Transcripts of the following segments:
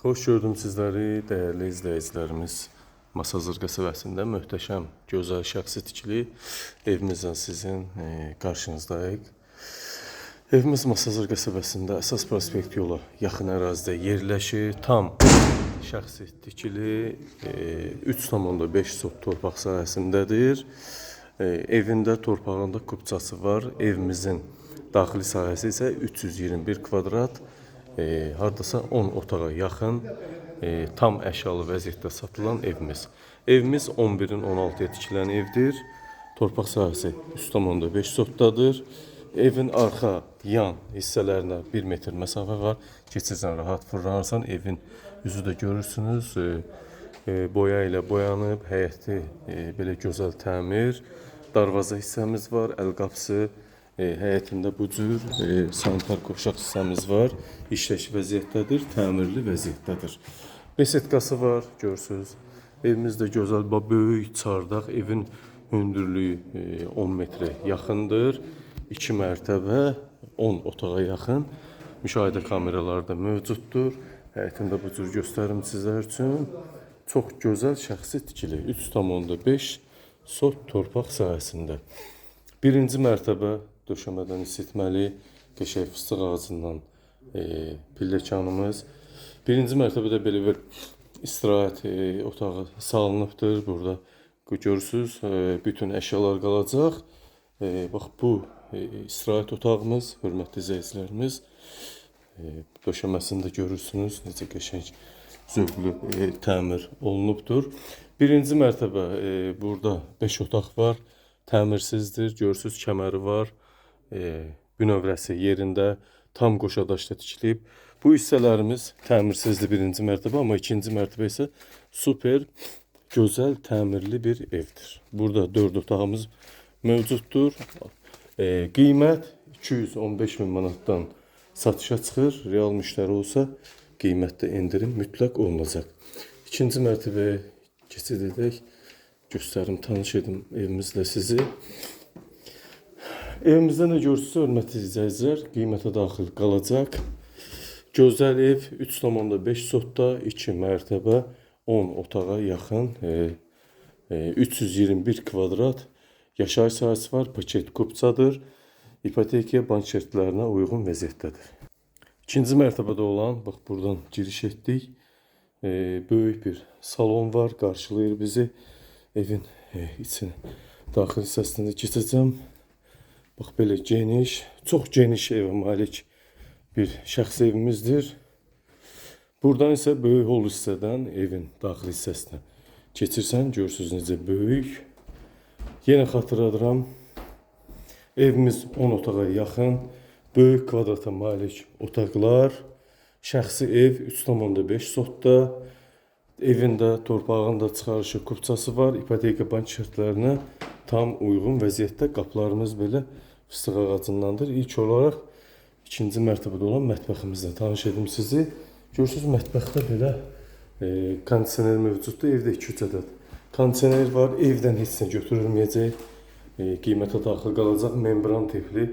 Xoş gördüm sizləri, dəyərli izləyicilərimiz. Masazır qəsəbəsində möhtəşəm, gözəl şəxsi tikili evimizdən sizin qarşınızdayıq. Evimiz Masazır qəsəbəsində əsas prospekt yolu yaxın ərazidə yerləşir. Tam şəxsi tikili 3,5 sot torpaq sahəsindədir. Evində torpağında kupçası var. Evimizin daxili sahəsi isə 321 kvadrat. Hardasa 10 otağa yaxın tam əşyalı vəziyyətdə satılan evimiz. Evimiz 11-in 16-ya tikilən evdir. Torpaq sahəsi 3,5 sotdadır. Evin arxa, yan hissələrinə 1 metr məsafə var. Keçirsən rahat fırlanırsan. Evin üzü də görürsünüz. Boya ilə boyanıb, həyəti belə gözəl təmir. Darvaza hissəmiz var, əl qapısı. Həyətində bu cür sanitar qovşaq hissəmiz var. İşləş vəziyyətdədir, təmirli vəziyyətdədir. Besetkası var, görürsünüz. Evimizdə gözəl, böyük çardaq. Evin hündürlüyü 10 metrə yaxındır. 2 mərtəbə, 10 otağa yaxın. Müşahidə kameraları da mövcuddur. Həyətində bu cür göstərim sizlər üçün. Çox gözəl şəxsi tikili. 3,5 sot torpaq sahəsində. Birinci mərtəbə döşəmədən isitməli, qəşəng fıstıq ağacından pilləkanımız. Birinci mərtəbədə belə bir istirahət otağı salınıbdır. Burada görürsünüz, bütün əşyalar qalacaq. Bax, bu istirahət otağımız, hörmətli izləyicilərimiz. Döşəməsində görürsünüz, necə qəşəng, zövqlü təmir olunubdur. Birinci mərtəbə, burada 5 otaq var. Təmirsizdir, görürsünüz, kəməri var. Bünövrəsi yerində, tam qoşadaşda tikilib. Bu hissələrimiz təmirsizdir birinci mərtəbə, amma ikinci mərtəbə isə super, gözəl, təmirli bir evdir. Burada 4 otağımız mövcuddur. Qiymət 215 min manatdan satışa çıxır. Real müştəri olsa qiymətdə endirim mütləq olunacaq. İkinci mərtəbəyə keçid edək. Göstərim, tanış edim evimizlə sizi. Evimizdə nə görürsünüz, hörmətli izləyicilər, qiymətə daxil qalacaq. Gözəl ev, 3,5 sotda, 2 mərtəbə, 10 otağa yaxın, 321 kvadrat yaşayış sahəsi var, paket kupçadır. İpotekiya bank şərtlərinə uyğun vəziyyətdədir. İkinci mərtəbədə olan, bax, buradan giriş etdik. Böyük bir salon var, qarşılayır bizi. Evin içini, daxil hissəsində keçəcəm. Bax, belə geniş, çox geniş evə malik bir şəxsi evimizdir. Buradan isə böyük hol hissədən evin daxil hissəsinə keçirsən, görürsünüz necə böyük. Yenə xatırladıram, evimiz 10 otağa yaxın, böyük kvadrata malik otaqlar, şəxsi ev 3,5 sotda. Evində, torpağında çıxarışı kupçası var. İpoteka bank şərtlərinə tam uyğun vəziyyətdə. Qapılarımız belə fıstıq ağacındandır. İlk olaraq ikinci mərtəbədə olan mətbəximizlə tanış edim sizi. Görürsünüz, mətbəxdə belə kondisioner mövcuddur. Evdə 2-3 ədəd kondisioner var. Evdən heç nə götürülməyəcək. Qiymətə daxil qalacaq. Membran tipli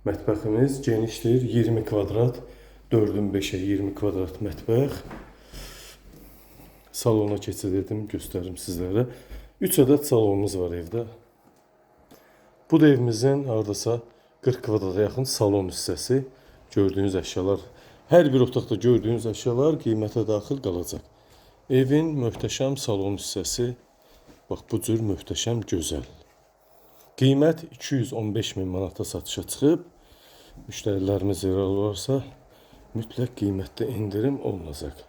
mətbəximiz genişdir. 20 kvadrat, 4-ün 5-ə 20 kvadrat mətbəx. Salona keçid edim, göstərim sizlərə. 3 ədəd salonumuz var evdə. Bu da evimizin hardasa 40 kvadrata yaxın salon hissəsi. Gördüyünüz əşyalar, hər bir otaqda gördüyünüz əşyalar qiymətə daxil qalacaq. Evin möhtəşəm salon hissəsi, bax, bu cür möhtəşəm, gözəl. Qiymət 215 min manata satışa çıxıb. Müştərilərimiz real olarsa mütləq qiymətdə endirim olunacaq.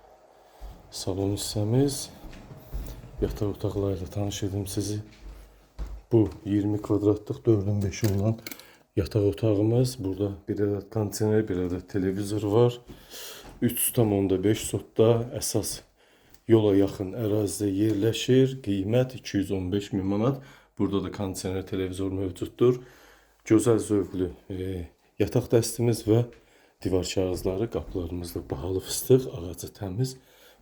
Salon hissəmiz, yataq otaqlarıyla tanış edim sizi. Bu 20 kvadratlıq 4-ün 5-i olan yataq otağımız. Burada bir ədəd kondisioner, bir ədəd televizor var. 3,5 sotda əsas yola yaxın ərazidə yerləşir. Qiymət 215 min manat. Burada da kondisioner, televizor mövcuddur. Gözəl, zövqlü yataq dəstimiz və divar kağızları, qapılarımızda bahalı fıstıq, ağacı təmiz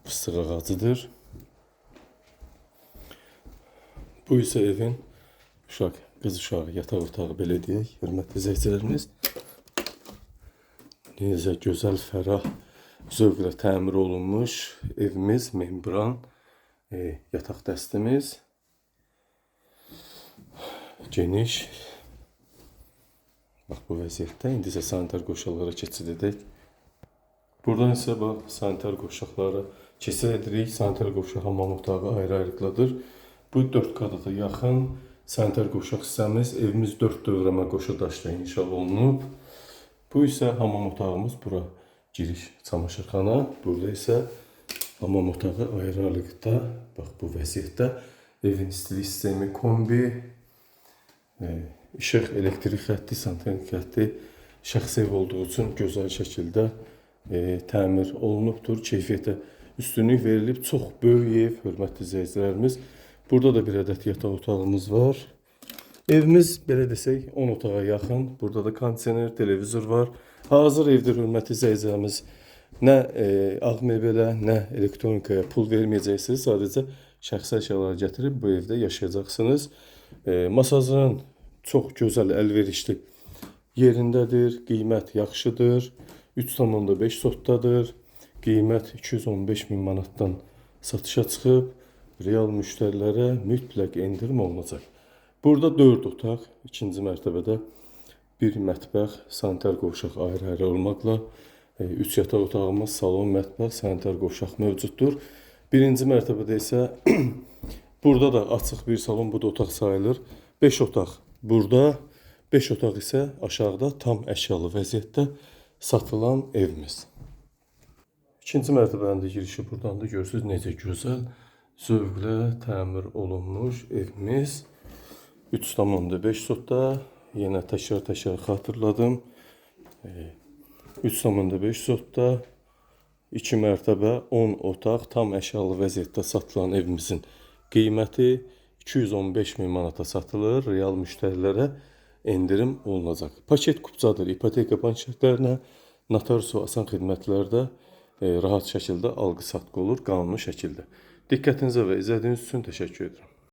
fıstıq ağacıdır. Bu isə evin uşaq, qız uşağı yataq otağı, belə deyək, hörmətli izləyicilərimiz. Necə gözəl, fərah, zövqlə təmir olunmuş evimiz, membran, yataq dəstimiz, geniş. Bax bu vəziyyətdə. İndi isə sanitar qoşaqlara keçid edək. Buradan isə bax sanitar qoşaqlara keçid edirik. Sanitar qoşaq hamam otağı ayrı-ayrıqladır. Bu 4 qadada yaxın sanitar qoşaq hissəmiz, evimiz 4 dövrəmə qoşa daşla inşa olunub. Bu isə hamam otağımız, bura giriş çamaşırxana. Burada isə hamam otağı ayrı-ayrıqda. Bax bu vəziyyətdə evin istilik sistemi, kombi, işıq, elektrik xətti, sanitar xətti şəxsi ev olduğu üçün gözəl şəkildə təmir olunubdur. Keyfiyyətə üstünlük verilib. Çox böyük ev, hörmətli izləyicilərimiz. Burada da bir ədəd yataq otağımız var. Evimiz, belə desək, 10 otağa yaxın. Burada da kondisioner, televizor var. Hazır evdir, hörmətli izləyicilərimiz. Nə ağ mebelə, nə elektronikaya pul verməyəcəksiniz. Sadəcə şəxsi əşyaları gətirib bu evdə yaşayacaqsınız. Masajın çox gözəl, əlverişli yerindədir. Qiymət yaxşıdır. 3,5 sotdadır. Qiymət 215 min manatdan satışa çıxıb. Real müştərilərə mütləq endirim olunacaq. Burada 4 otaq, ikinci mərtəbədə bir mətbəx, sanitar qovşaq ayrı-ayrı olmaqla 3 yataq otağımız, salon, mətbəx, sanitar qovşaq mövcuddur. Birinci mərtəbədə isə burada da açıq bir salon, bu da otaq sayılır. 5 otaq burada, 5 otaq isə aşağıda tam əşyalı vəziyyətdə satılan evimiz. İkinci mərtəbənin də girişi buradandır. Görürsünüz necə gözəl, zövqlə təmir olunmuş evimiz. 3,5 sotda, yenə təkrar xatırladım. 3,5 sotda, 2 mərtəbə, 10 otaq, tam əşyalı vəziyyətdə satılan evimizin qiyməti 215 min manata satılır. Real müştərilərə endirim olunacaq. Paket kupçadır. İpoteka bank şirkətlərinə, notarius və asan xidmətlərdə rahat şəkildə alqı-satqı olur, qanuni şəkildə. Diqqətinizə və izlədiyiniz üçün təşəkkür edirəm.